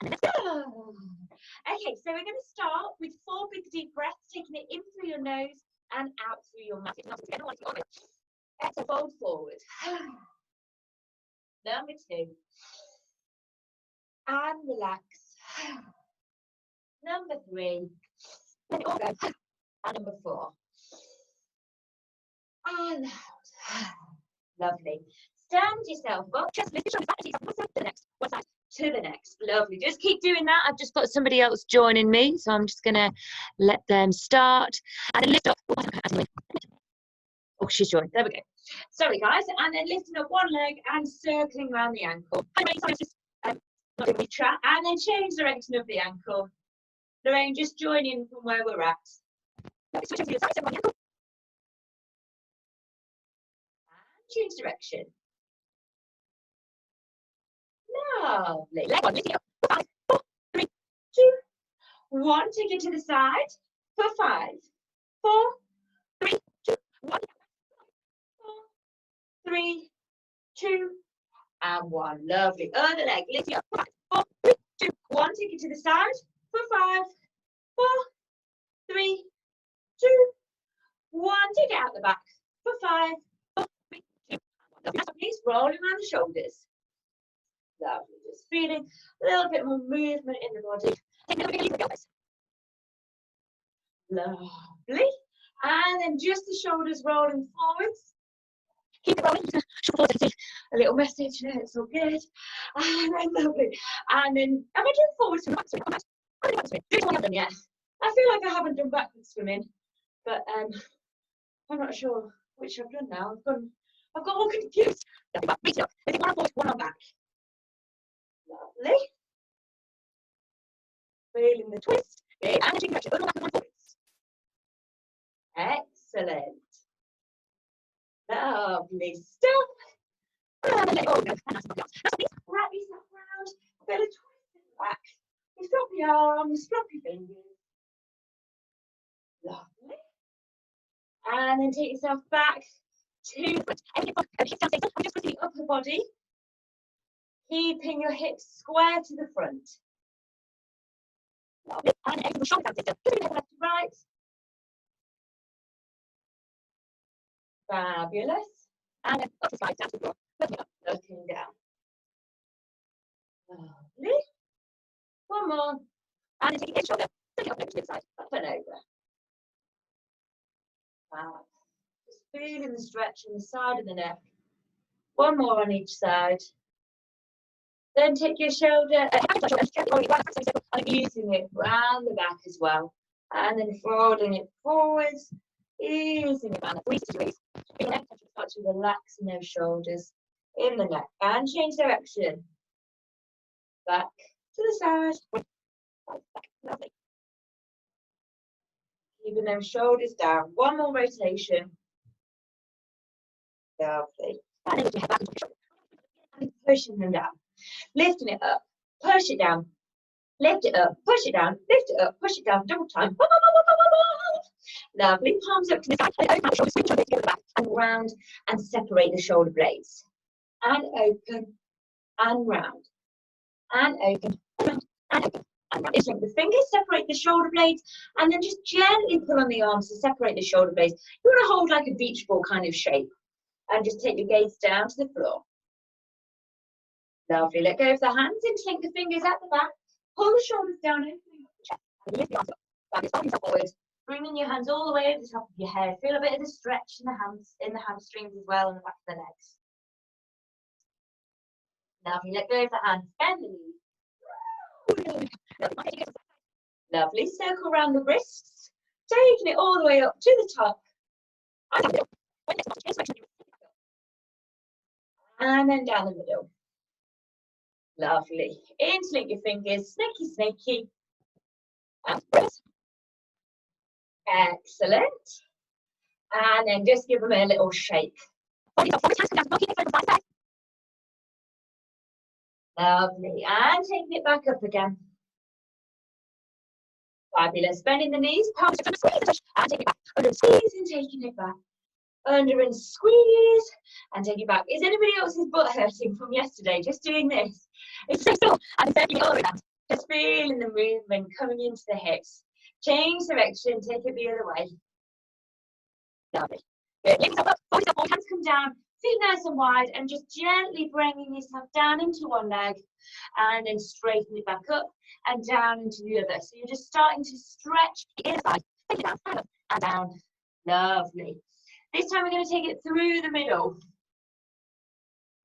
And let's go. Okay, so we're going to start with 4 big deep breaths, taking it in through your nose and out through your mouth. So fold forward. Number 2. And relax. Number 3. Let it all go. And number 4. And out. Lovely. Stand yourself up. Just lift your shoulders back to the next. One side to the next. Lovely. Just keep doing that. I've just got somebody else joining me, so I'm just going to let them start. And then lift up. Oh, she's joined. There we go. Sorry, guys. And then lifting up one leg and circling around the ankle. Sorry, just not doing the chat. And then change direction of the ankle. Lorraine, just join in from where we're at. Switch over to the side, the ankle. And change direction. Lovely. Leg on, lifting up. 5, 4, 3, 2, 1. Take it to the side. For 5, 4, 3, 2, 1. 4, 3, 2, and 1. Lovely. Other leg. Lifting up. 5, 4, 3, 2, 1. Take it to the side. For 5, 4, 3, 2, 1. Take it out the back. For 5, 4, 3, 2, 1. Please rolling around the shoulders. Lovely. Just feeling a little bit more movement in the body. Take a little bit of the elbows. Lovely. And then just the shoulders rolling forwards. Keep it rolling. A little message there. It's all good. And then lovely. And then am I doing forward swim? Back swim. I don't know which one I've done yet. I feel like I haven't done backward swimming, but I'm not sure which I've done now. I've got all confused. Reach up. Is it one on forward, one on back? Lovely. Feeling the twist. And the change direction. One back and one forwards. Excellent. Lovely stuff. And let it all go. Wrap yourself around. A bit of twist in the back. You drop your arms, drop your fingers. Lovely. And then take yourself back to the front. I'm just putting the upper body. Keeping your hips square to the front. Lovely. And then the shoulder down, sister. Left to right. Fabulous. And then up the side, down to the floor. Looking up, looking down. Lovely. One more. And then taking each shoulder. Take it up over to the side. Up and over. Wow. Just feeling the stretch on the side of the neck. One more on each side. Then take your shoulder, and using it round the back as well. And then folding it forwards, easing it down. Start to relax in those shoulders, in the neck, and change direction. Back to the side. Lovely. Keeping those shoulders down. One more rotation. Lovely. And then head back into your shoulder. And pushing them down. Lifting it up, push it down, lift it up, push it down, lift it up, push it down, double time. Lovely. Palms up to the side, and open the shoulders, switch over to the back, and round, and separate the shoulder blades. And open, and round, and open, and round, and open, and round. Link the fingers, separate the shoulder blades, and then just gently pull on the arms to separate the shoulder blades. You want to hold like a beach ball kind of shape, and just take your gaze down to the floor. Lovely. Let go of the hands, interlink the fingers at the back. Pull the shoulders down, opening up the chest. And lift the arms up. Fabulous. Arms up forward. Bringing your hands all the way over the top of your head. Feel a bit of the stretch in the hamstrings as well, and the back of the legs. Lovely. Let go of the hands. Bend the knees. Lovely. Circle around the wrists. Taking it all the way up to the top. And then down the middle. Lovely. Interlink your fingers, snaky, snaky. And press. Excellent. And then just give them a little shake. Lovely. And taking it back up again. Fabulous. Bending the knees, palms to the squeeze, and take it back. Under and squeeze, and taking it back. Under and squeeze, and take it back. Is anybody else's butt hurting from yesterday? Just doing this. It's so still, and circling all the way down. Just feeling the movement coming into the hips. Change direction, take it the other way. Lovely. Good. Lift yourself up, fold yourself forward, hands come down, feet nice and wide, and just gently bringing yourself down into one leg, and then straighten it back up and down into the other. So you're just starting to stretch the inner side, take it down, and up and down. Lovely. This time we're going to take it through the middle.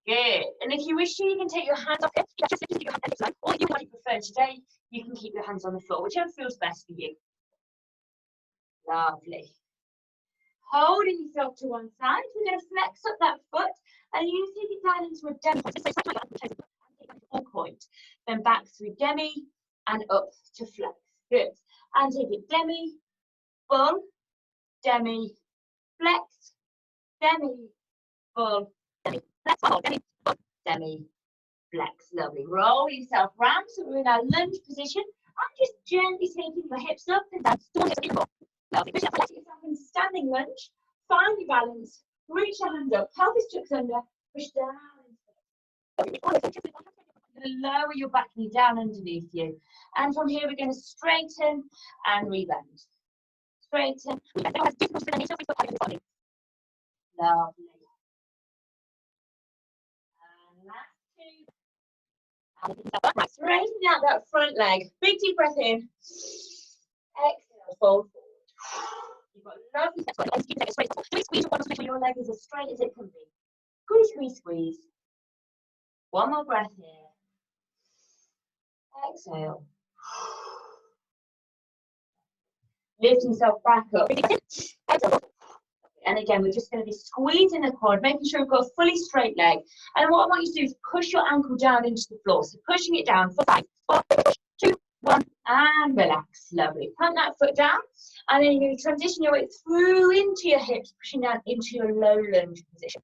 Good. And if you wish to, you can take your hands off it. Just keep your hands on it, or you might prefer today, you can keep your hands on the floor, whichever feels best for you. Lovely. Holding yourself to one side, we're going to flex up that foot, and you take it down into a demi point. So take it full point, then back through demi and up to flex. Good. And take it demi, full, demi, flex, demi, full, demi, flex, full, demi, full, demi, flex. Lovely. Roll yourself round, so we're in our lunge position, and just gently taking your hips up and down. Lovely. Push yourself into standing lunge. Find your balance. Reach your hand up. Pelvis tucks under. Push down. Lower your back knee down underneath you. And from here, we're going to straighten and rebend. Straighten, rebend. Lovely. And last two. Right. Straighten out that front leg. Big deep breath in. Exhale. Fold forward. You've got lovely steps. Squeeze your leg as straight as it can be. Squeeze, squeeze, squeeze. One more breath here. Exhale. Lift yourself back up. And again, we're just going to be squeezing the quad, making sure we've got a fully straight leg. And what I want you to do is push your ankle down into the floor. So pushing it down for 5, 4, 3, 2, 1, and relax. Lovely. Plant that foot down. And then you're going to transition your way through into your hips, pushing down into your low lunge position.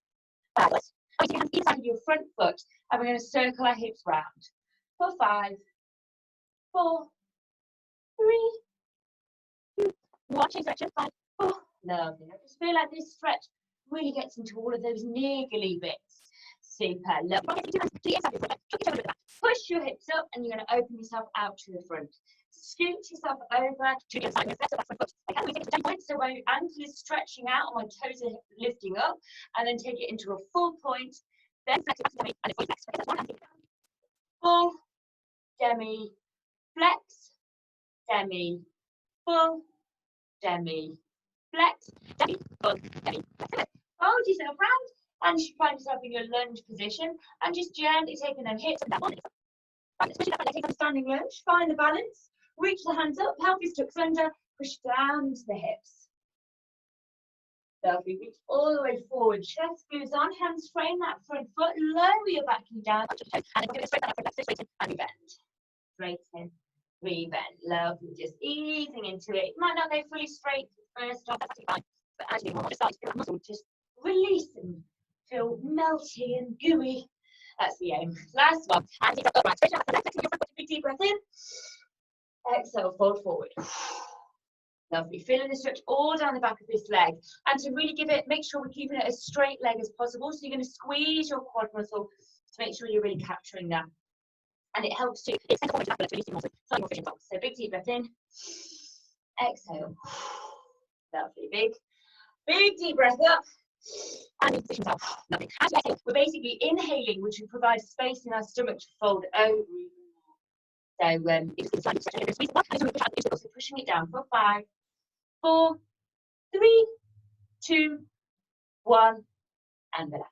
Fabulous. Put your hands inside of your front foot, and we're going to circle our hips round. For 5, 4, 3, 2, 1. Change direction. 5, 4. Lovely. I just feel like this stretch really gets into all of those niggly bits. Super. Lovely. Push your hips up, and you're going to open yourself out to the front. Scoot yourself over to the other side. So my ankle is stretching out, my toes are lifting up, and then take it into a full point. Then flex it back and it's flex. Full, demi, flex, demi, full, demi, flex, demi, full, demi, flex. Hold yourself round, and you find yourself in your lunge position, and just gently taking them hips and down. Especially that leg, standing lunge. Find the balance. Reach the hands up, pelvis tucks under, push down into the hips. Lovely, reach all the way forward, chest goes on, hands frame that front foot, lower your back knee down, and then straighten and rebend. Straighten, rebend, lovely, just easing into it. It might not go fully straight first off, that's actually fine, but as you do more, just start to feel that muscle, just release and feel melty and gooey. That's the aim. Last one, and take up right, straighten out the legs, your front foot, big deep breath in. Exhale, fold forward. Lovely. Feeling the stretch all down the back of this leg. And to really give it, make sure we're keeping it as straight leg as possible. So you're going to squeeze your quad muscle to make sure you're really capturing that. And it helps to extend the forward back to release more, slightly more efficient. So big deep breath in. Exhale. Lovely. Big deep breath up. And position yourself. Lovely. As you exhale, we're basically inhaling, which will provide space in our stomach to fold over. So it's slightly stretching, squeeze one, and push out into the so pushing it down for 5, 4, 3, 2, 1, and relax.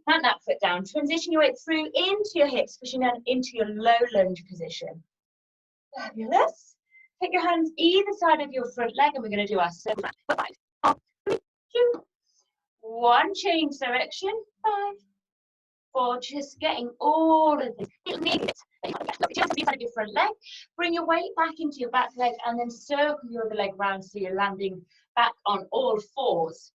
Plant that foot down. Transition your weight through into your hips, pushing down into your low lunge position. Fabulous. Take your hands either side of your front leg, and we're going to do our circle round. For 5, 4, 3, 2, 1. Change direction. 5, 4. Just getting all of this. Look, just the side of your front leg. Bring your weight back into your back leg, and then circle your other leg round so you're landing back on all fours.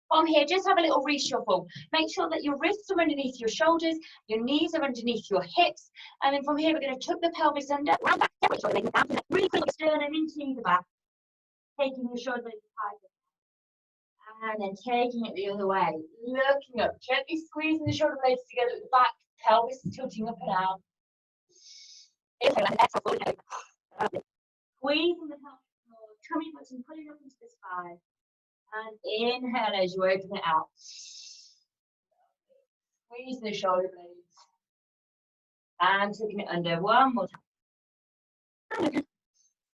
From here, just have a little reshuffle. Make sure that your wrists are underneath your shoulders, your knees are underneath your hips, and then from here we're going to tuck the pelvis under, round back, separate shoulder blades down, really pull the sternum into the back, taking your shoulder blades higher, and then taking it the other way, looking up, gently squeezing the shoulder blades together at the back, pelvis is tilting up and out. If Squeezing the pelvic floor, tummy button, pulling up into the spine. And inhale as you open it out. Squeeze the shoulder blades. And taking it under one more time.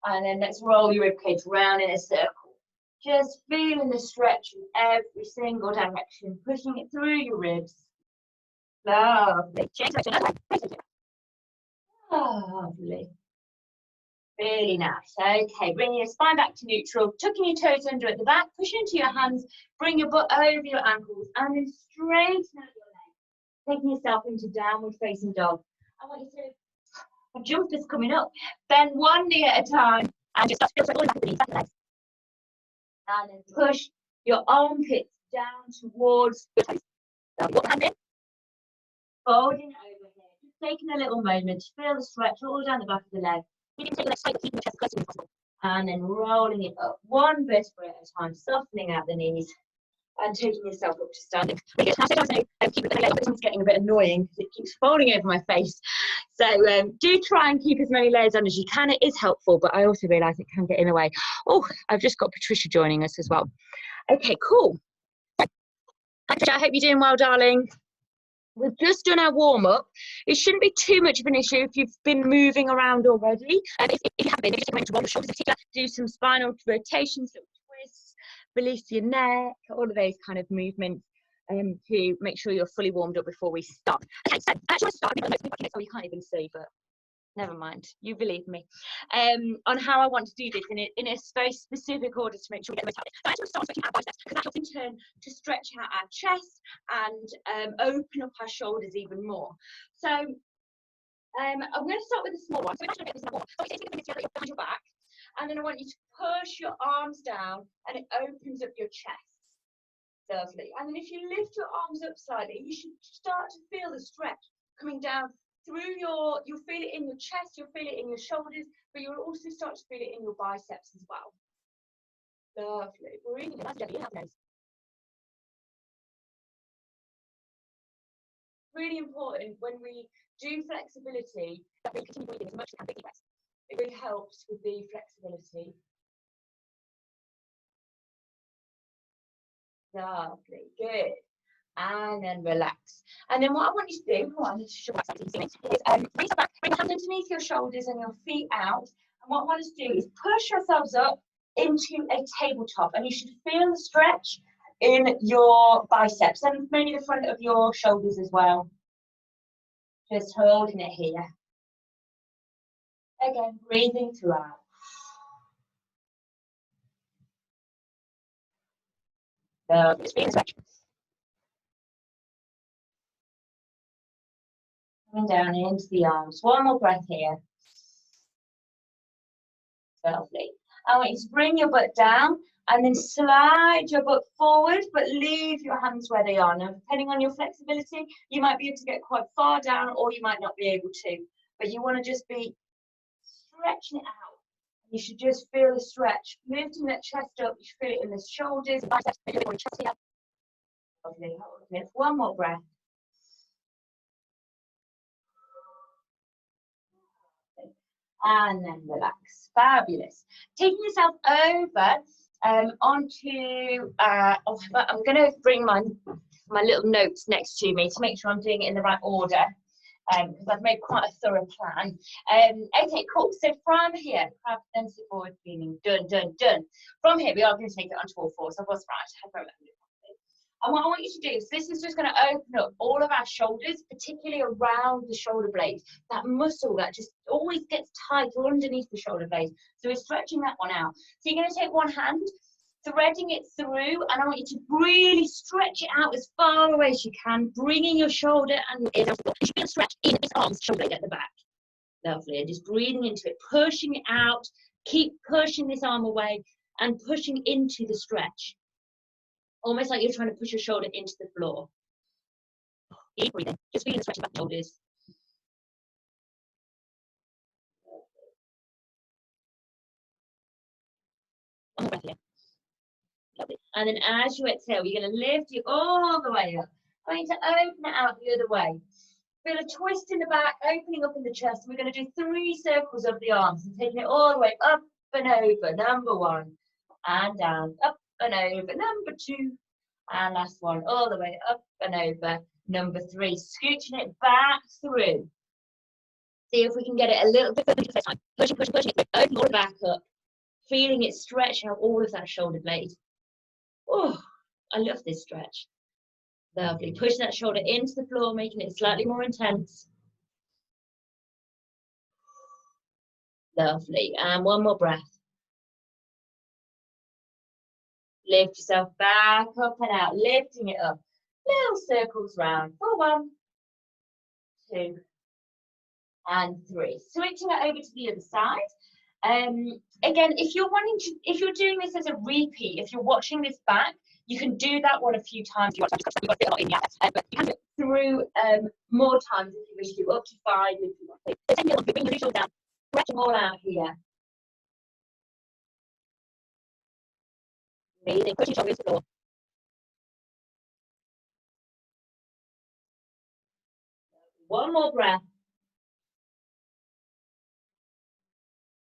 And then let's roll your ribcage round in a circle. Just feeling the stretch in every single direction, pushing it through your ribs. Lovely. Lovely. Really nice. Okay, bringing your spine back to neutral, tucking your toes under at the back, push into your hands, bring your butt over your ankles, and then straighten out your legs, taking yourself into downward facing dog. I want you to, a jump is coming up, bend one knee at a time, and just feel all the back of the knees, back of the legs. And then push your armpits down towards your toes. So put the hand in, folding over here, just taking a little moment to feel the stretch all down the back of the leg. You can take your legs straight, but keeping your chest as close as possible. And then rolling it up, one vertebra at a time, softening out the knees and taking yourself up to standing. Really good. Now, keep the leg up. It's getting a bit annoying because it keeps folding over my face. So do try and keep as many layers on as you can. It is helpful, but I also realise it can get in the way. Oh, I've just got Patricia joining us as well. Okay, cool. Hi, Patricia. I hope you're doing well, darling. We've just done our warm-up. It shouldn't be too much of an issue if you've been moving around already. If you haven't been, maybe just take a moment to roll the shoulders in particular, do some spinal rotations, little twists, release your neck, all of those kind of movements to make sure you're fully warmed up before we start. Okay, so I actually want to start with oh, you can't even see, but never mind, you believe me, on how I want to do this in a very specific order to make sure we get the most out of it. So I actually want to start stretching our biceps because that helps in turn to stretch out our chest and open up our shoulders even more. So I'm going to start with a small one. So imagine I get this in a wall. So you take the fingers behind your back, and then I want you to push your arms down, and it opens up your chest. Lovely. And then if you lift your arms up slightly, you should start to feel the stretch coming down through you'll feel it in your chest, you'll feel it in your shoulders, but you'll also start to feel it in your biceps as well. Lovely. Breathing. Really important when we do flexibility that we continue breathing as much as we can. It really helps with the flexibility. Lovely. Good. And then relax. And then what I want you to do, I need to show is bring your hands underneath your shoulders and your feet out. And what I want us to do is push yourselves up into a tabletop. And you should feel the stretch in your biceps and maybe the front of your shoulders as well. Just holding it here. Again, breathing throughout. So just feel the stretch. Coming down into the arms. One more breath here. Lovely. I want you to bring your butt down and then slide your butt forward, but leave your hands where they are. Now, depending on your flexibility, you might be able to get quite far down or you might not be able to. But you want to just be stretching it out. You should just feel the stretch. Lifting that chest up, you should feel it in the shoulders, biceps, maybe on your chest here. Lovely. One more breath. And then relax. Fabulous. Taking yourself over onto I'm going to bring my little notes next to me to make sure I'm doing it in the right order, because I've made quite a thorough plan. Okay, cool. So from here, crab then sit forward, feeling done. From here, we are going to take it onto all fours. I was right. And what I want you to do is this is just going to open up all of our shoulders, particularly around the shoulder blades. That muscle that just always gets tight underneath the shoulder blades. So we're stretching that one out. So you're going to take one hand, threading it through, and I want you to really stretch it out as far away as you can, bringing your shoulder and you should feel a stretch in this arm's shoulder blade at the back. Lovely. And just breathing into it, pushing it out. Keep pushing this arm away and pushing into the stretch. Almost like you're trying to push your shoulder into the floor. Keep breathing. Just feeling the stretch back shoulders. One more breath here. Lovely. And then as you exhale, you're going to lift you all the way up. I want you to open it out the other way. Feel a twist in the back, opening up in the chest. We're going to do 3 circles of the arms and taking it all the way up and over. Number 1, and down, up and over. Number 2, and last one, all the way up and over. Number 3, scooching it back through. See if we can get it a little bit further this time. Pushing it, open all the back up. Feeling it stretch out all of that shoulder blade. Oh, I love this stretch. Lovely. Pushing that shoulder into the floor, making it slightly more intense. Lovely. And one more breath. Lift yourself back up and out, lifting it up. Little circles round for 1, 2, and 3. Switching it over to the other side. Again, if you're doing this as a repeat, if you're watching this back, you can do that one a few times. We've got to fit a lot in yet, but you can do it through more times if you wish to, up to 5 if you want to. So take it, bring your shoulders down, stretch them all out here. Breathing, pushing shoulders to the floor. One more breath.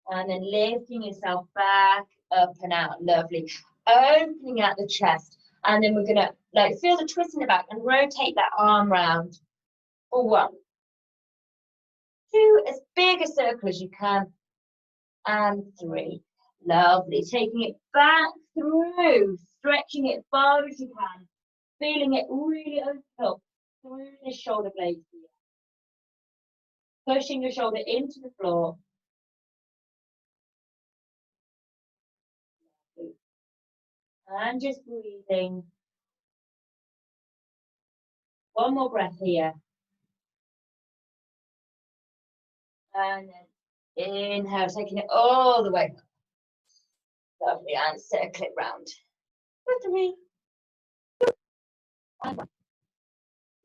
And then lifting yourself back up and out. Lovely. Opening out the chest. And then we're going to feel the twist in the back and rotate that arm round. For 1, 2, as big a circle as you can. And 3. Lovely. Taking it back through. Stretching it far as you can. Feeling it really open up through the shoulder blades here. Pushing your shoulder into the floor. And just breathing. One more breath here. And then inhale, taking it all the way up. Lovely, and circle it round. For 3, 2, and 1.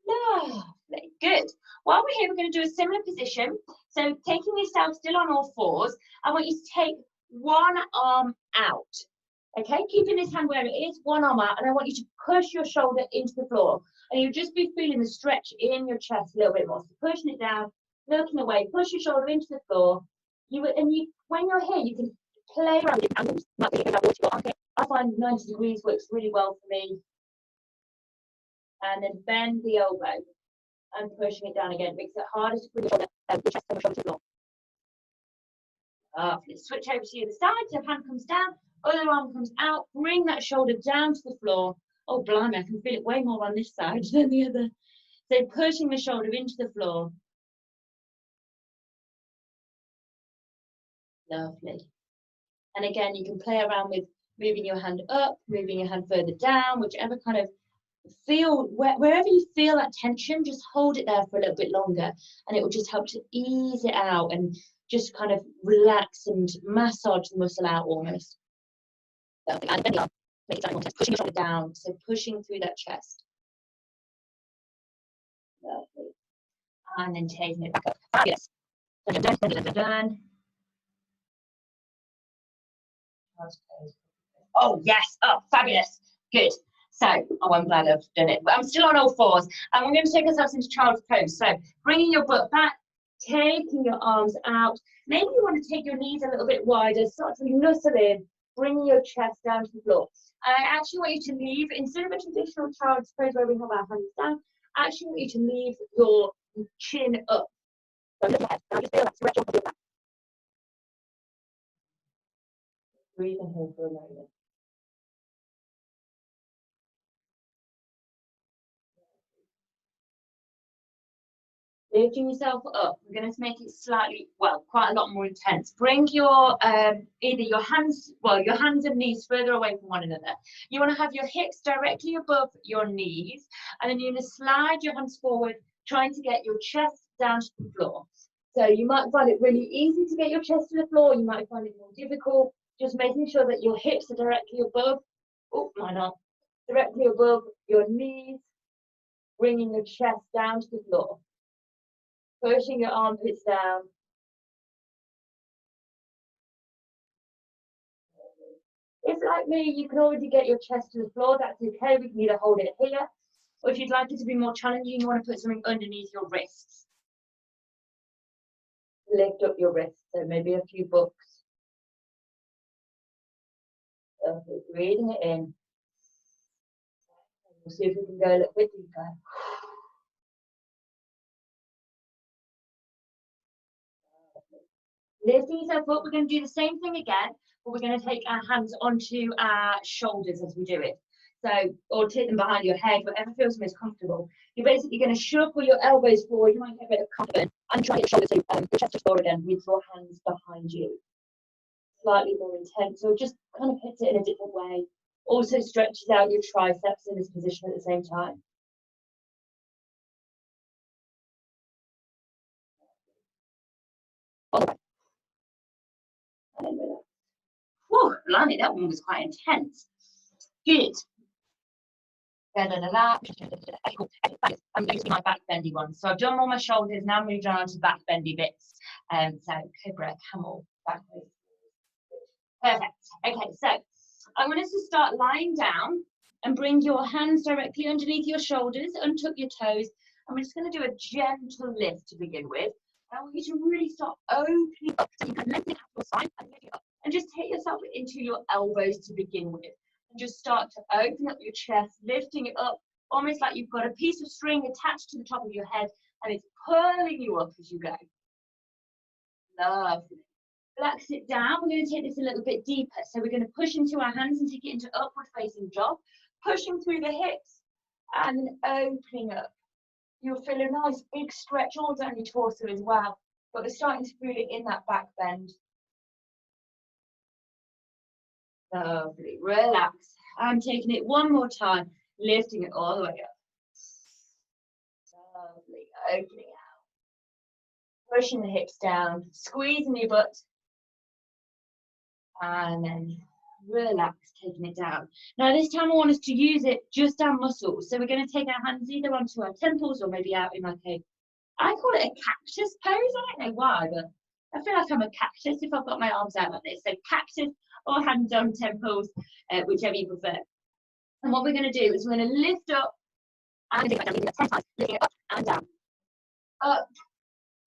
Lovely, good. While we're here, we're going to do a similar position. So taking yourself still on all 4s, I want you to take one arm out. Okay, keeping this hand where it is, one arm out, and I want you to push your shoulder into the floor. And you'll just be feeling the stretch in your chest a little bit more. So pushing it down, looking away, push your shoulder into the floor. When you're here, you can play around with angles. I find 90 degrees works really well for me. And then bend the elbow and pushing it down again. Makes it harder to bring your shoulder, your chest and your shoulder to the floor. Lovely. Switch over to the other side. So hand comes down, other arm comes out. Bring that shoulder down to the floor. Oh, blimey, I can feel it way more on this side than the other. So pushing the shoulder into the floor. Lovely. And again, you can play around with moving your hand up, moving your hand further down, whichever kind of wherever you feel that tension, just hold it there for a little bit longer, and it will just help to ease it out and just kind of relax and massage the muscle out almost. Lovely. And then make it more, pushing your shoulder down, so pushing through that chest. Lovely. And then taking it back up. Fabulous. Done. Oh, yes. Oh, fabulous. Good. So, I'm glad I've done it. But I'm still on all 4s. And we're going to take ourselves into child's pose. So, bringing your butt back, taking your arms out. Maybe you want to take your knees a little bit wider, start to nuzzle in, bringing your chest down to the floor. And I actually want you to leave, instead of a traditional child's pose where we have our hands down, I actually want you to leave your chin up. So, lift your head. Now just feel that stretch on your back. Breathe in here for a moment. Lifting yourself up, we're going to make it slightly, quite a lot more intense. Bring your either your hands and knees further away from one another. You want to have your hips directly above your knees, and then you're going to slide your hands forward, trying to get your chest down to the floor. So you might find it really easy to get your chest to the floor. You might find it more difficult. Just making sure that your hips are directly above. Oh, why not? Directly above your knees, bringing your chest down to the floor. Pushing your armpits down. If, like me, you can already get your chest to the floor, that's okay. We can either hold it here, or if you'd like it to be more challenging, you want to put something underneath your wrists. lift up your wrists, so maybe a few books. Okay, breathing it in. We'll see if we can go a little bit deeper. Lifting yourself up, we're going to do the same thing again, but we're going to take our hands onto our shoulders as we do it. So, or take them behind your head, whatever feels most comfortable. You're basically going to shuffle your elbows forward. You might get a bit of confidence and try to get your shoulders to the chest forward again with your hands behind you. Slightly more intense, so just kind of hit it in a different way. Also stretches out your triceps in this position at the same time. Whew, blimey, that one was quite intense. Good. I'm going to do my back bendy one. So I've done all my shoulders, now moved on to back bendy bits. So cobra, camel, backwards. Perfect. Okay, so I want us to start lying down and bring your hands directly underneath your shoulders, untuck your toes. And we're just going to do a gentle lift to begin with. I want you to really start opening up so you can lift it up your side and lift it up. And just take yourself into your elbows to begin with. And just start to open up your chest, lifting it up, almost like you've got a piece of string attached to the top of your head and it's pulling you up as you go. Lovely. Relax it down. We're going to take this a little bit deeper. So we're going to push into our hands and take it into upward facing dog, pushing through the hips and then opening up. You'll feel a nice big stretch all down your torso as well, but we're starting to feel it in that back bend. Lovely. Relax. I'm taking it one more time, lifting it all the way up. Lovely. Opening out. Pushing the hips down, squeezing your butt. And then relax, taking it down. Now this time I want us to use it just our muscles. So we're going to take our hands either onto our temples or maybe out in like I call it a cactus pose. I don't know why, but I feel like I'm a cactus if I've got my arms out like this. So cactus or hands on temples, whichever you prefer. And what we're going to do is we're going to lift up and lift it down, 10 times, lifting it up and down. Up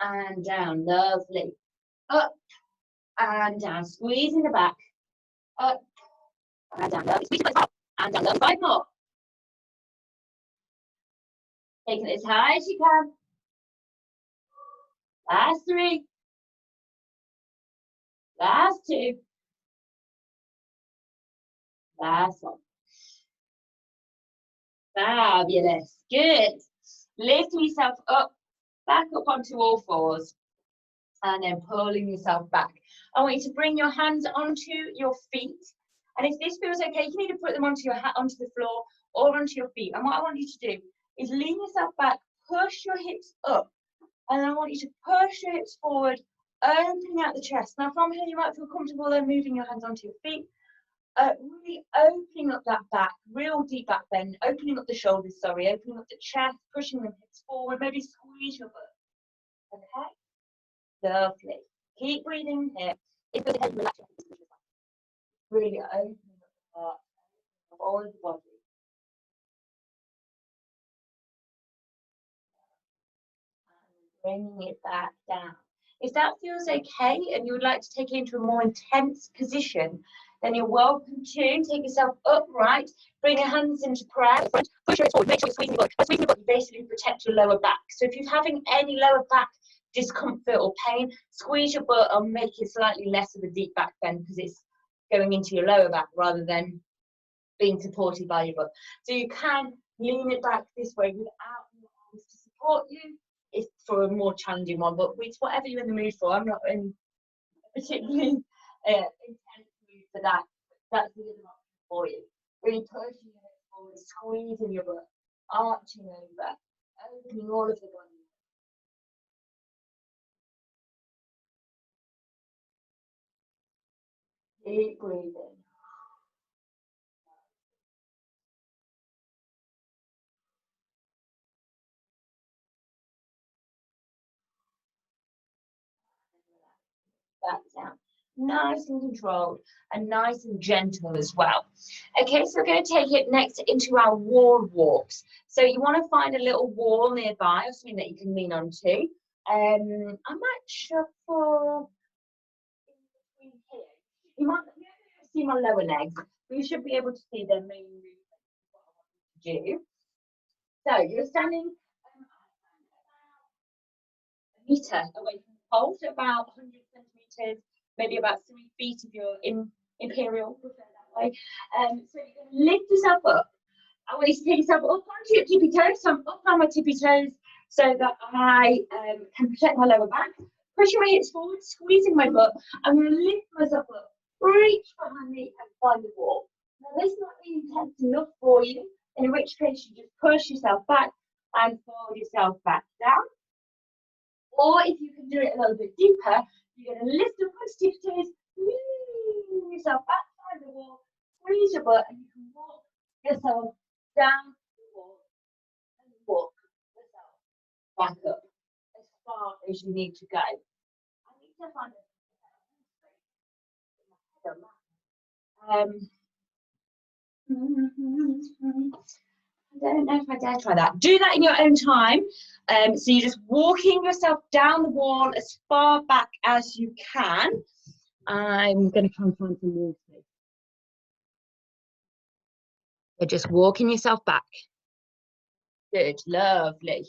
and down, lovely. Up and down, squeezing the back. Up and down, lovely. Squeeze the butt and down, lovely. 5 more. Taking it as high as you can. Last 3. Last 2. Last 1. Fabulous. Good. Lifting yourself up, back up onto all fours. And then pulling yourself back. I want you to bring your hands onto your feet. And if this feels okay, you can either put them onto onto the floor or onto your feet. And what I want you to do is lean yourself back, push your hips up. And then I want you to push your hips forward, opening out the chest. Now from here, you might feel comfortable then moving your hands onto your feet. Really opening up that back, real deep back bend, opening up the shoulders, opening up the chest, pushing the hips forward, maybe squeeze your butt. Okay? Lovely. Keep breathing here. If the head relaxes, really opening up the heart of all of the body. And bringing it back down. If that feels okay and you would like to take it into a more intense position, then you're welcome to take yourself upright, bring your hands into prayer, push your hips forward, make sure you're squeezing the butt. By squeezing the butt, you basically protect your lower back. So if you're having any lower back discomfort or pain, squeeze your butt and make it slightly less of a deep back bend because it's going into your lower back rather than being supported by your butt. So you can lean it back this way without your arms to support you. It's for a more challenging one, but it's whatever you're in the mood for. I'm not in a particularly intense mood for that. That's the other option for you. Really pushing your hips forward, squeezing your butt, arching over, opening all of the body. Keep breathing. Back down. Nice and controlled and nice and gentle as well. Okay, so we're going to take it next into our wall walks. So you want to find a little wall nearby or something that you can lean onto. I might shuffle in between here. You might not be able to see my lower legs, but you should be able to see the main movement of what I want to do. So you're standing a metre away from the pole, so about 100 centimetres, maybe about 3 feet if you're in imperial, prefer that way. So you're going to lift yourself up. I want you to take yourself up onto your tippy toes. So I'm up on my tippy toes so that I can protect my lower back. Pushing my hips forward, squeezing my butt. I'm going to lift myself up, reach behind me and find the wall. Now this might be intense enough for you, in which case you just push yourself back and fold yourself back down. Or if you can do it a little bit deeper, you're going to lift up onto tippy toes, lean yourself back, find the wall, squeeze your butt, and you can walk yourself down the wall and walk yourself back up as far as you need to go. I need to find I don't know if I dare try that. Do that in your own time. So you're just walking yourself down the wall as far back as you can. I'm going to try and find some wall space. You're just walking yourself back. Good, lovely.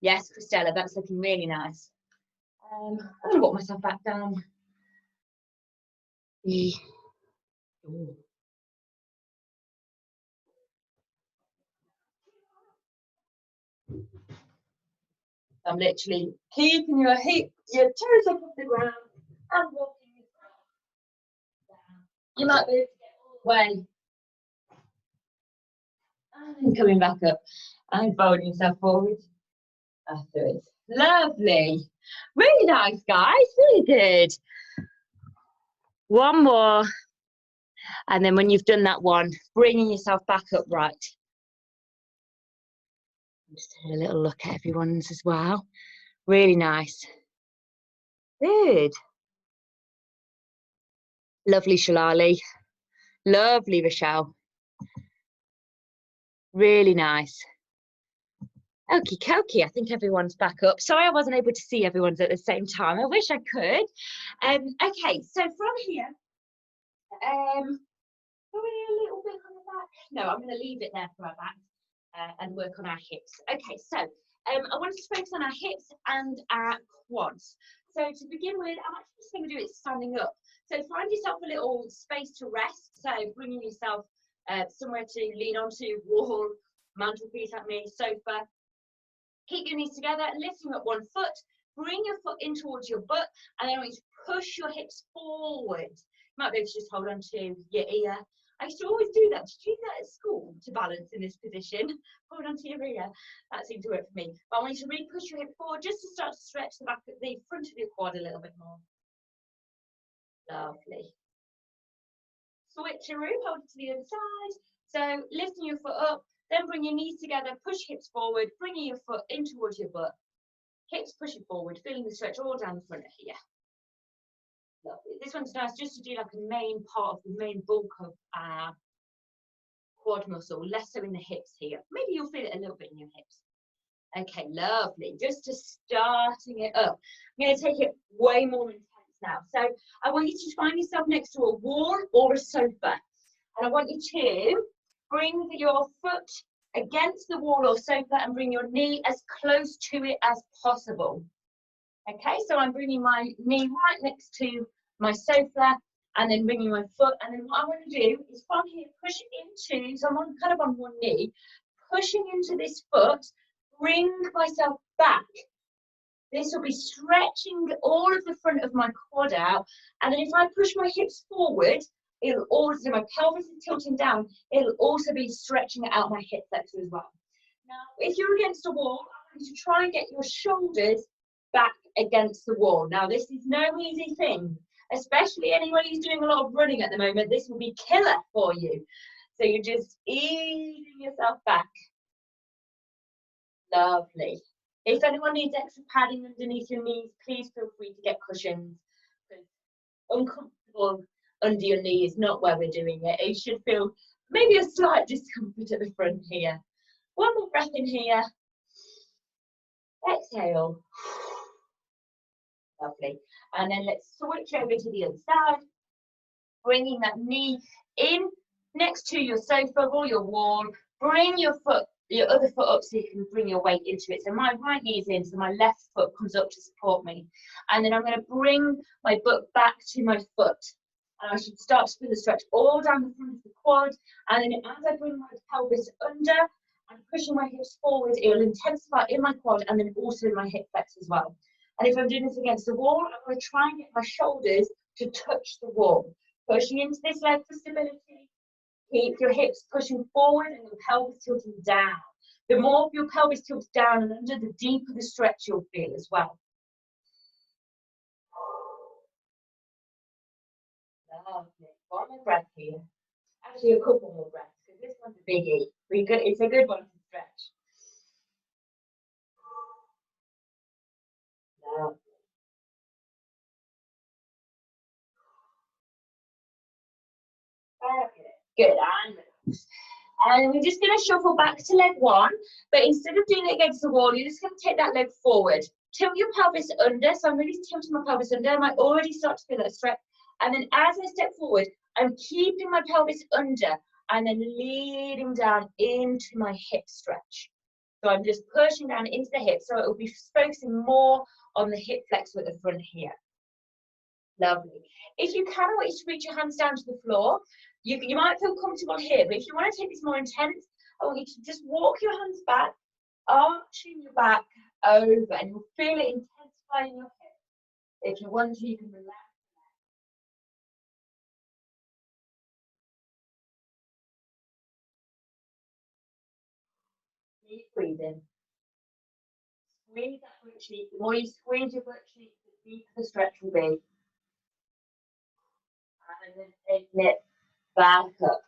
Yes, Christella, that's looking really nice. I'm going to walk myself back down. I'm literally keeping your toes up off the ground and walking yourself down. You might be able to get all the way. And coming back up and folding yourself forward afterwards. Lovely. Really nice, guys. Really good. One more. And then when you've done that one, bringing yourself back upright. Just a little look at everyone's as well. Really nice. Good. Lovely, Shalali. Lovely, Rochelle. Really nice. Okie dokie, I think everyone's back up. Sorry I wasn't able to see everyone's at the same time. I wish I could. Okay, so from here, are we a little bit on the back? No, I'm going to leave it there for our back and work on our hips. Okay, so I wanted to focus on our hips and our quads. So to begin with, I'm actually just going to do it standing up. So find yourself a little space to rest. So bringing yourself somewhere to lean onto, wall, mantelpiece like me, sofa. Keep your knees together, lifting up one foot, bring your foot in towards your butt, and then I want you to push your hips forward. You might be able to just hold on to your ear. I used to always do that. Did you do that at school to balance in this position? Hold on to your ear. That seemed to work for me. But I want you to really push your hip forward just to start to stretch the back of the front of your quad a little bit more. Lovely. Switcheroo, hold it to the other side. So lifting your foot up, then bring your knees together, push hips forward, bringing your foot in towards your butt. Hips pushing forward, feeling the stretch all down the front of here. Lovely. This one's nice just to do like a main part of the main bulk of our quad muscle, less so in the hips here. Maybe you'll feel it a little bit in your hips. Okay, lovely. Just to starting it up. I'm going to take it way more intense now. So I want you to find yourself next to a wall or a sofa. And I want you to bring your foot against the wall or sofa and bring your knee as close to it as possible. Okay, so I'm bringing my knee right next to my sofa and then bringing my foot. And then what I want to do is from here, push into, so I'm kind of on one knee, pushing into this foot, bring myself back. This will be stretching all of the front of my quad out. And then if I push my hips forward, it'll also, my pelvis is tilting down, it'll also be stretching out my hip flexor as well. Now, if you're against a wall, I want you to try and get your shoulders back against the wall. Now, this is no easy thing, especially anyone who's doing a lot of running at the moment. This will be killer for you. So you're just easing yourself back. Lovely. If anyone needs extra padding underneath your knees, please feel free to get cushions. Uncomfortable under your knee is not where we're doing it. It should feel maybe a slight discomfort at the front here. One more breath in here. Exhale. Lovely. And then let's switch over to the other side, bringing that knee in next to your sofa or your wall. Bring your other foot up so you can bring your weight into it. So my right knee is in, so my left foot comes up to support me. And then I'm going to bring my butt back to my foot. And I should start to feel the stretch all down the front of the quad. And then as I bring my pelvis under and pushing my hips forward, it will intensify in my quad and then also in my hip flex as well. And if I'm doing this against the wall, I'm going to try and get my shoulders to touch the wall. Pushing into this leg for stability. Keep your hips pushing forward and your pelvis tilting down. The more your pelvis tilts down and under, the deeper the stretch you'll feel as well. Lovely. One more breath here. Actually, a couple more breaths because this one's a biggie. It's a good one to stretch. Lovely. Good. And we're just going to shuffle back to leg one, but instead of doing it against the wall, you're just going to take that leg forward. Tilt your pelvis under, so I'm really tilting my pelvis under. I might already start to feel that stretch. And then as I step forward, I'm keeping my pelvis under and then leading down into my hip stretch. So I'm just pushing down into the hip, so it will be focusing more on the hip flexor at the front here. Lovely. If you can, I want you to reach your hands down to the floor. You might feel comfortable here, but if you want to take this more intense, I want you to just walk your hands back, arching your back over, and you'll feel it intensify in your hip. If you want to, you can relax. Keep breathing. Squeeze that butt cheek. The more you squeeze your butt cheek, the deeper the stretch will be. And then taking it back up.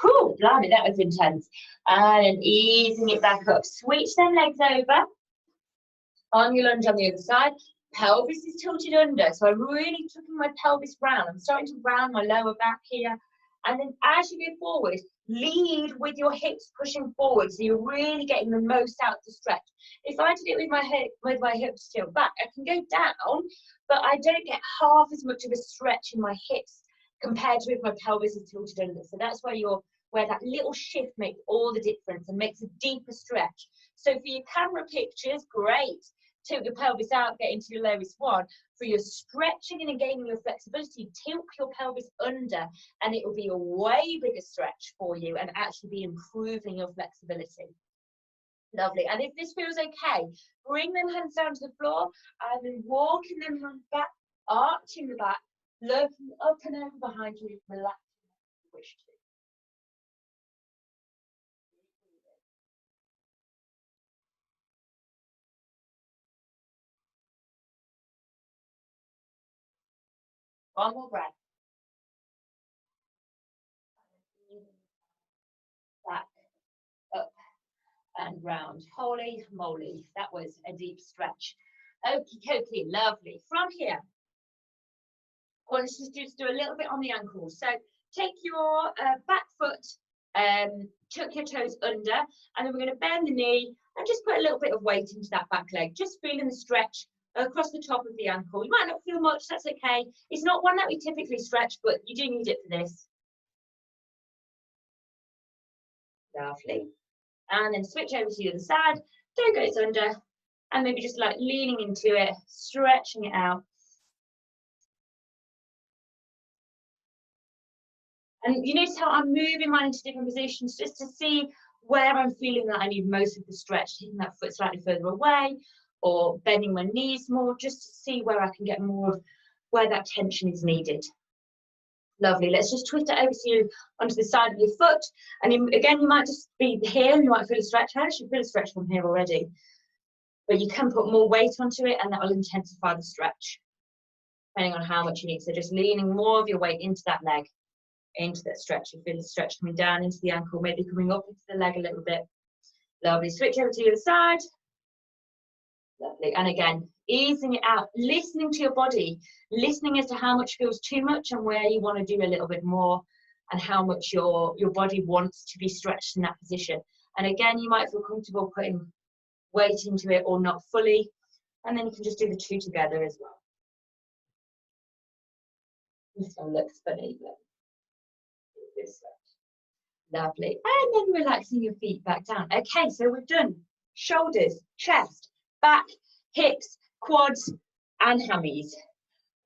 Whew, blimey, that was intense. And then easing it back up. Switch them legs over. On your lunge on the other side. Pelvis is tilted under. So I'm really tucking my pelvis round. I'm starting to round my lower back here. And then as you go forward, lead with your hips pushing forward. So you're really getting the most out of the stretch. If I did it with my hips tilt back, I can go down, but I don't get half as much of a stretch in my hips compared to if my pelvis is tilted under. So that's where that little shift makes all the difference and makes a deeper stretch. So for your camera pictures, great. Tilt your pelvis out, get into your lowest one. For your stretching and gaining your flexibility, tilt your pelvis under and it will be a way bigger stretch for you and actually be improving your flexibility. Lovely. And if this feels okay, bring them hands down to the floor and then walking them hands back, arching the back, looking up and over behind you, relaxing if you wish to. One more breath. Back, up, and round. Holy moly, that was a deep stretch. Okie dokie, lovely. From here, I want to just do a little bit on the ankles. So take your back foot, tuck your toes under, and then we're going to bend the knee and just put a little bit of weight into that back leg, just feeling the stretch across the top of the ankle. You might not feel much, that's okay. It's not one that we typically stretch, but you do need it for this. Lovely. And then switch over to the other side, toe goes under, and maybe just like leaning into it, stretching it out. And you notice how I'm moving mine into different positions just to see where I'm feeling that I need most of the stretch, taking that foot slightly further away or bending my knees more, just to see where I can get more of where that tension is needed. Lovely. Let's just twist it over to you onto the side of your foot. And again, you might just be here and you might feel a stretch. I actually feel a stretch from here already. But you can put more weight onto it and that will intensify the stretch, depending on how much you need. So just leaning more of your weight into that leg, into that stretch. You feel the stretch coming down into the ankle, maybe coming up into the leg a little bit. Lovely. Switch over to the other side. Lovely. And again, easing it out, listening to your body, listening as to how much feels too much and where you want to do a little bit more and how much your body wants to be stretched in that position. And again, you might feel comfortable putting weight into it or not fully. And then you can just do the two together as well. This one looks funny. This one. Lovely. And then relaxing your feet back down. Okay, so we've done shoulders, chest, back, hips, quads, and hammies.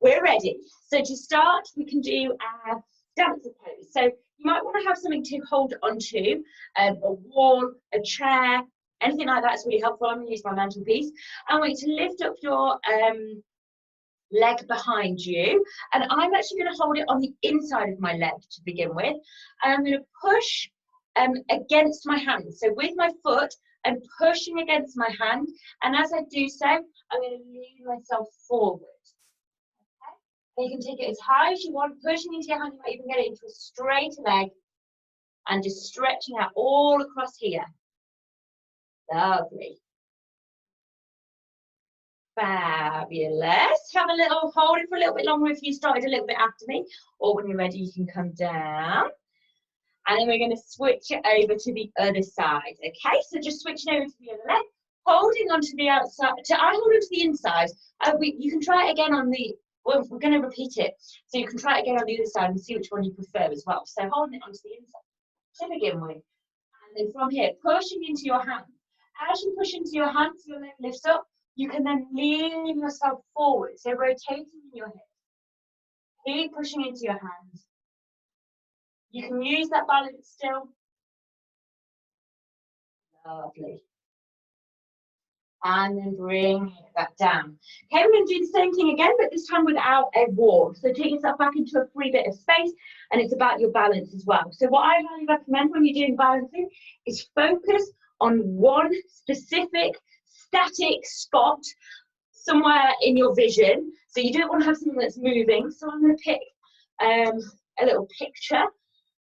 We're ready. So to start, we can do our dancer pose. So you might want to have something to hold onto, a wall, a chair, anything like that is really helpful. I'm going to use my mantelpiece. I want you to lift up your leg behind you, and I'm actually going to hold it on the inside of my leg to begin with, and I'm going to push against my hand. So with my foot, I'm pushing against my hand, and as I do so, I'm going to lean myself forward. Okay? And you can take it as high as you want, pushing into your hand. You might even get it into a straight leg, and just stretching out all across here. Lovely. Fabulous. Have a little, hold it for a little bit longer if you started a little bit after me, or when you're ready you can come down. And then we're going to switch it over to the other side. Okay, so just switching over to the other leg, holding onto the outside. I hold onto the inside. You can try it again on the, well, we're going to repeat it. So you can try it again on the other side and see which one you prefer as well. So holding it onto the inside to begin with. And then from here, pushing into your hand. As you push into your hand, your leg lifts up. You can then lean yourself forward, so rotating in your hips. Keep pushing into your hands. You can use that balance still. Lovely. And then bring it back down. Okay, we're going to do the same thing again, but this time without a wall. So take yourself back into a free bit of space, and it's about your balance as well. So what I highly recommend when you're doing balancing is focus on one specific static spot somewhere in your vision. So you don't want to have something that's moving. So I'm going to pick a little picture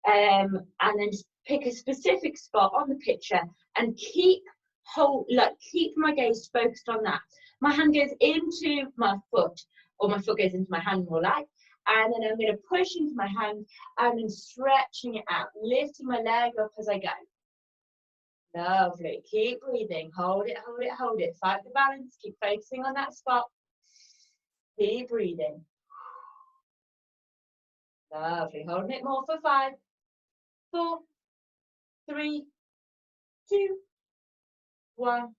and then just pick a specific spot on the picture and keep my gaze focused on that. My hand goes into my foot, or my foot goes into my hand more like, and then I'm going to push into my hand and then stretching it out, lifting my leg up as I go. Lovely. Keep breathing. Hold it, hold it, hold it. Fight the balance. Keep focusing on that spot. Keep breathing. Lovely. Holding it more for 5, 4, 3, 2, 1.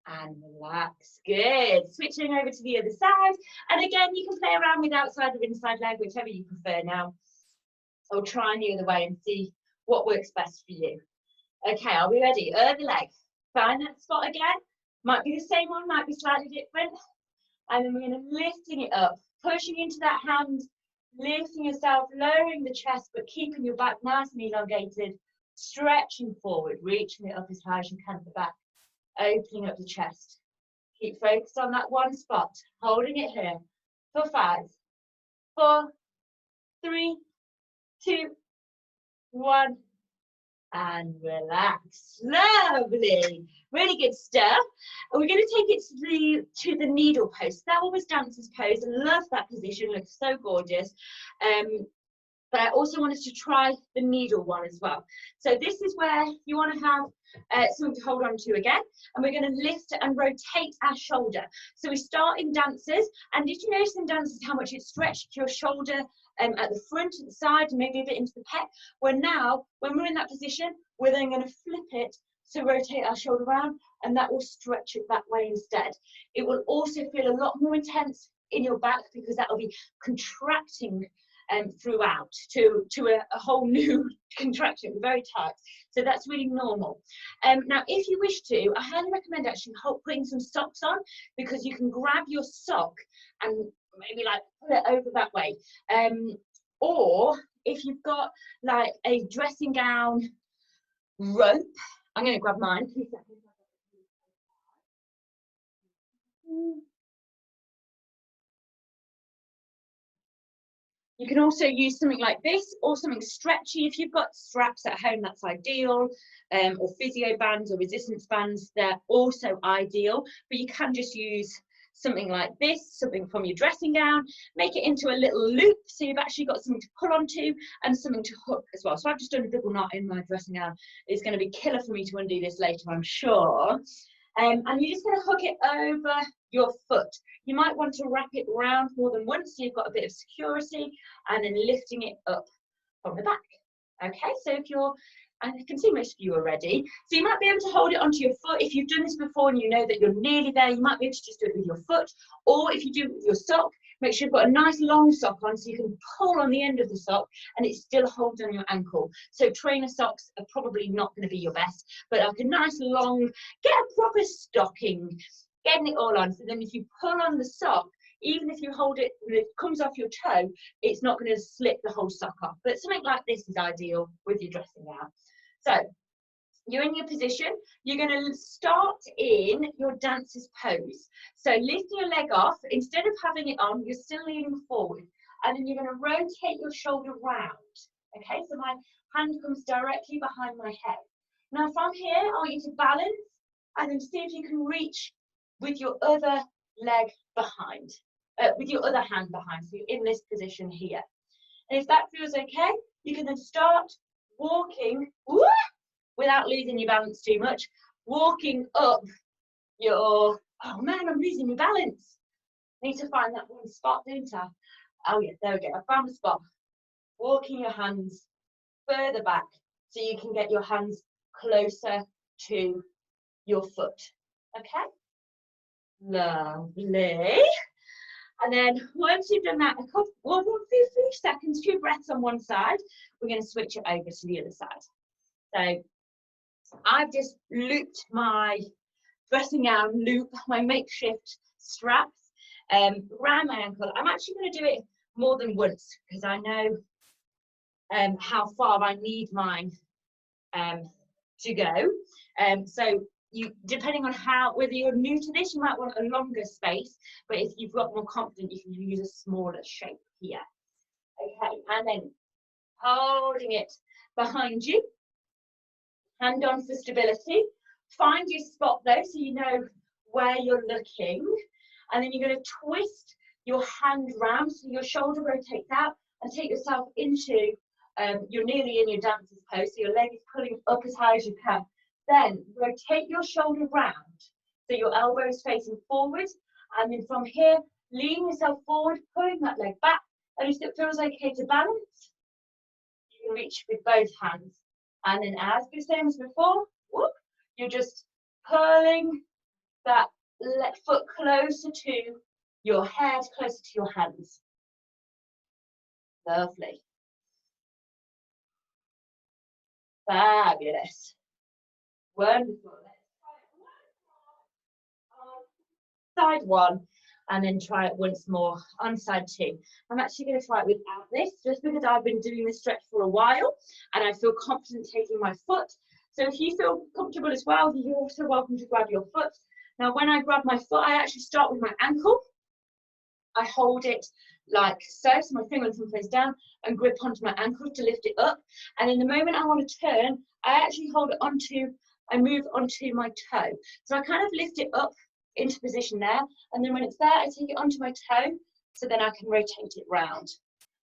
And relax. Good. Switching over to the other side. And again, you can play around with outside or inside leg, whichever you prefer now. Or try the other way and see what works best for you. Okay, are we ready? Other leg. Find that spot again. Might be the same one, might be slightly different. And then we're going to lifting it up, pushing into that hand, lifting yourself, lowering the chest, but keeping your back nice and elongated, stretching forward, reaching it up as high as you can at the back, opening up the chest. Keep focused on that one spot, holding it here for 5, 4, 3, 2, 1. And relax. Lovely. Really good stuff. And we're going to take it to the needle pose. That one was dancer's pose. I love that position. Looks so gorgeous. But I also wanted to try the needle one as well. So this is where you want to have something to hold on to again. And we're going to lift and rotate our shoulder. So we start in dancers. And did you notice in dancers how much it stretched your shoulder at the front, at the side, and maybe a bit into the pec? When we're in that position, we're then going to flip it to rotate our shoulder around, and that will stretch it that way instead. It will also feel a lot more intense in your back because that will be contracting throughout to a whole new contraction, very tight. So that's really normal. Now, if you wish to, I highly recommend actually putting some socks on, because you can grab your sock and maybe like put it over that way. Or if you've got like a dressing gown rope, I'm going to grab mine. 2 seconds. You can also use something like this, or something stretchy. If you've got straps at home, that's ideal. Or physio bands or resistance bands, they're also ideal. But you can just use something like this, something from your dressing gown, make it into a little loop, so you've actually got something to pull onto and something to hook as well. So I've just done a double knot in my dressing gown. It's going to be killer for me to undo this later, I'm sure. And you're just going to hook it over your foot. You might want to wrap it round more than once so you've got a bit of security, and then lifting it up from the back. Okay, so if you're, and I can see most of you already, so you might be able to hold it onto your foot. If you've done this before and you know that you're nearly there, you might be able to just do it with your foot, or if you do it with your sock, make sure you've got a nice long sock on so you can pull on the end of the sock and it still holds on your ankle. So trainer socks are probably not going to be your best, but like a nice long, get a proper stocking, getting it all on. So then if you pull on the sock, even if you hold it and it comes off your toe, it's not going to slip the whole sock off. But something like this is ideal with your dressing gown. So you're in your position. You're going to start in your dancer's pose. So lifting your leg off, instead of having it on, you're still leaning forward. And then you're going to rotate your shoulder round. Okay, so my hand comes directly behind my head. Now from here, I want you to balance and then see if you can reach with your other leg behind, with your other hand behind. So you're in this position here. And if that feels okay, you can then start walking without losing your balance too much, walking up your, oh man, I'm losing my balance. I need to find that one spot, don't I? Oh yeah, there we go, I found the spot. Walking your hands further back so you can get your hands closer to your foot. Okay? Lovely. And then once you've done that, a few seconds, 2 breaths on one side, we're going to switch it over to the other side. So I've just looped my dressing gown loop, my makeshift straps around my ankle. I'm actually going to do it more than once because I know how far I need mine to go. So you, depending on whether you're new to this, you might want a longer space, but if you've got more confidence, you can use a smaller shape here. Okay, and then holding it behind you, hand on for stability. Find your spot though, so you know where you're looking, and then you're going to twist your hand round so your shoulder rotates out and take yourself into, you're nearly in your dancer's pose, so your leg is pulling up as high as you can. Then rotate your shoulder round, so your elbow is facing forward, and then from here, lean yourself forward, pulling that leg back, and if it feels okay to balance, you can reach with both hands. And then as the same as before, whoop, you're just pulling that foot closer to your head, closer to your hands. Lovely. Fabulous. Wonderful. Let's try it side one, and then try it once more on side two. I'm actually going to try it without this, just because I've been doing this stretch for a while, and I feel confident taking my foot. So if you feel comfortable as well, you're also welcome to grab your foot. Now, when I grab my foot, I actually start with my ankle. I hold it like so, so my finger and thumb face down, and grip onto my ankle to lift it up. And in the moment I want to turn, I actually hold it onto, I move onto my toe. So I kind of lift it up into position there, and then when it's there, I take it onto my toe, so then I can rotate it round.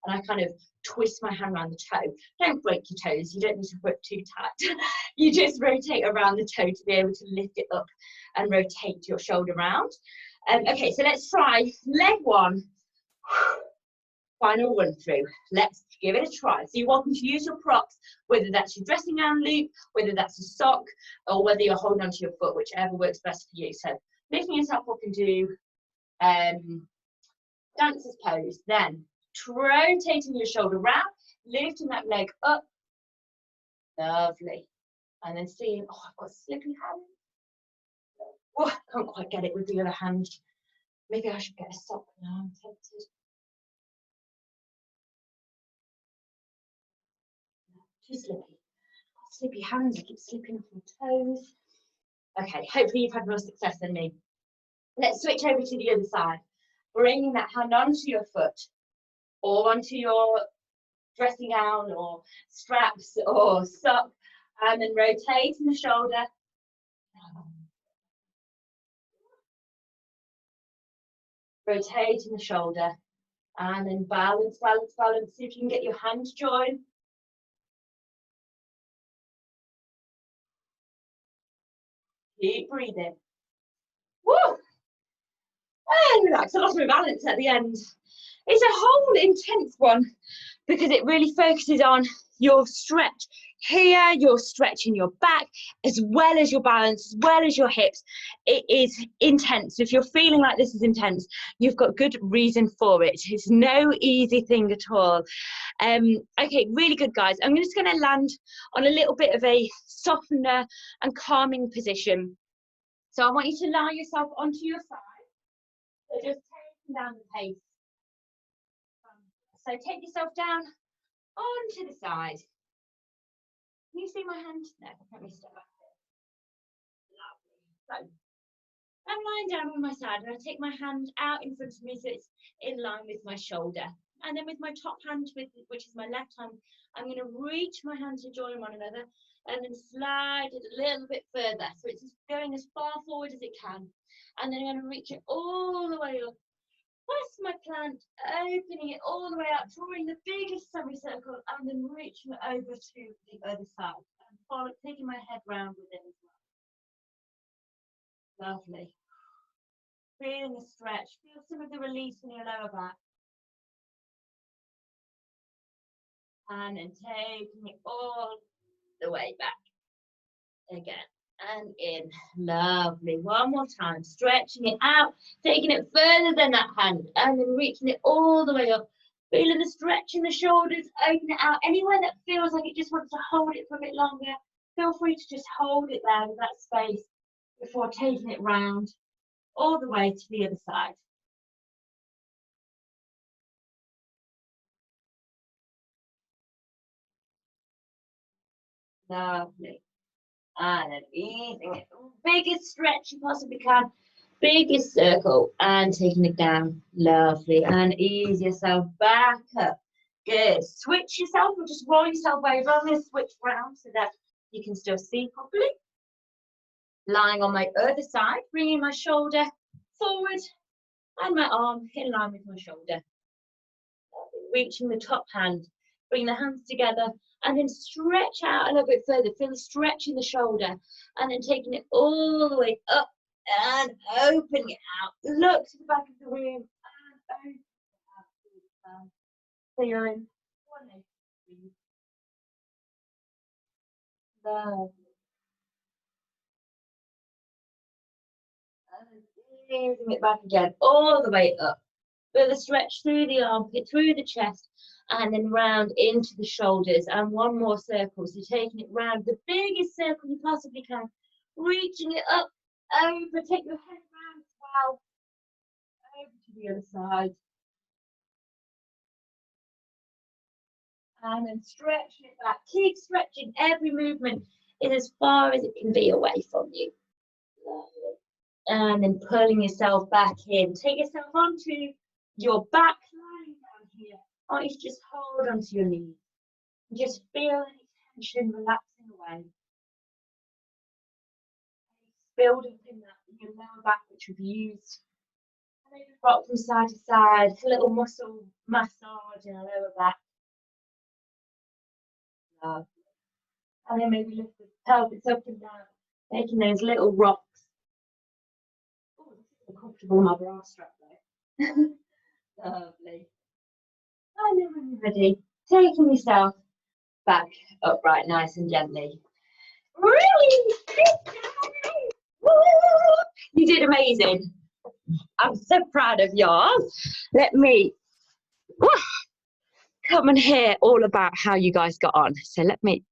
And I kind of twist my hand around the toe. Don't break your toes, you don't need to grip too tight. You just rotate around the toe to be able to lift it up and rotate your shoulder round. Okay, so let's try leg one. Final run through. Let's give it a try. So you're welcome to use your props, whether that's your dressing gown loop, whether that's a sock, or whether you're holding onto your foot, whichever works best for you. So lifting yourself up and do dancer's pose. Then rotating your shoulder round, lifting that leg up. Lovely. And then seeing, oh, I've got slippy hands. Oh, I can't quite get it with the other hand. Maybe I should get a sock now, I'm tempted. Too slippy. Slippy hands, I keep slipping off my toes. Okay, hopefully you've had more success than me. Let's switch over to the other side. Bringing that hand onto your foot, or onto your dressing gown, or straps, or sock, and then rotating the shoulder. Rotating the shoulder, and then balance, balance, balance. See if you can get your hands joined. Keep breathing. Woo! And relax. I lost my balance at the end. It's a whole intense one because it really focuses on your stretch here, your stretch in your back, as well as your balance, as well as your hips. It is intense. If you're feeling like this is intense, you've got good reason for it. It's no easy thing at all. Okay, really good, guys. I'm just going to land on a little bit of a softener and calming position. So I want you to lie yourself onto your side. So just taking down the pace. So take yourself down onto the side. Can you see my hand? No, let me step back. Lovely. So I'm lying down on my side and I take my hand out in front of me so it's in line with my shoulder. And then with my top hand, which is my left hand, I'm going to reach my hands to join one another and then slide it a little bit further. So it's going as far forward as it can. And then I'm going to reach it all the way up. Press my plant, opening it all the way up, drawing the biggest semicircle and then reaching it over to the other side. And taking my head round with it as well. Lovely. Feeling the stretch. Feel some of the release in your lower back. And then taking it all the way back. Again. And in. Lovely. One more time. Stretching it out. Taking it further than that hand. And then reaching it all the way up. Feeling the stretch in the shoulders. Open it out. Anywhere that feels like it just wants to hold it for a bit longer, feel free to just hold it there with that space before taking it round all the way to the other side. Lovely. And then easing it. Biggest stretch you possibly can. Biggest circle. And taking it down. Lovely. And ease yourself back up. Good. Switch yourself or just roll yourself over. I'm going to switch round so that you can still see properly. Lying on my other side. Bringing my shoulder forward. And my arm in line with my shoulder. Reaching the top hand. Bring the hands together. And then stretch out a little bit further. Feel the stretch in the shoulder. And then taking it all the way up and opening it out. Look to the back of the room and open it out. So you're in 180 degrees. Lovely. And easing it back again, all the way up. Feel the stretch through the armpit, through the chest, and then round into the shoulders. And one more circle. So taking it round, the biggest circle you possibly can. Reaching it up, over, take your head round as well. Over to the other side. And then stretching it back. Keep stretching. Every movement is as far as it can be away from you. Lovely. And then pulling yourself back in. Take yourself onto your back, lying down here. I want you to just hold onto your knees. Just feel any tension relaxing away. Building in your lower back, which we've used. And maybe rock from side to side. A little muscle massage in our lower back. Lovely. And then maybe lift the pelvis up and down, making those little rocks. Oh, this is uncomfortable on my bra strap though. Lovely. And then when you're ready, taking yourself back upright nice and gently. Really? You did amazing. I'm so proud of y'all. Let me come and hear all about how you guys got on. So let me